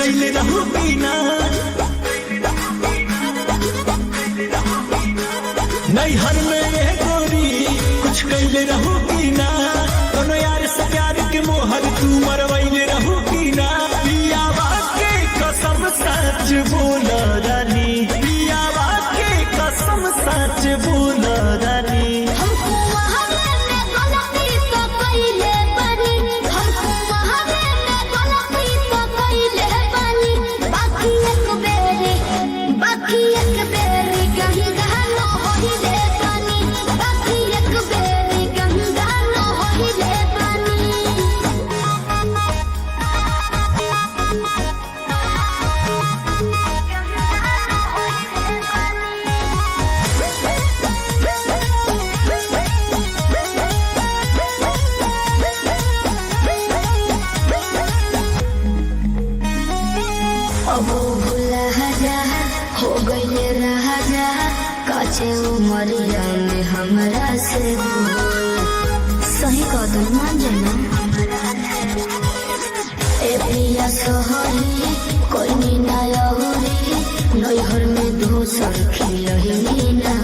कैले रहू बिना नैहर में ये गोरी कुछ कैले रहू बिना कोनो यार से प्यार के मोहर तू मरवैले रहू बिना पियावा के कसम सच बोल रानी पियावा के कसम सच बोल रानी हो गई राजा काचे उमरिया में हमरा से सही कदम मान जाना ए पिया सोहरी कोई ना यहुरी नैहर में दोसर खिलही ना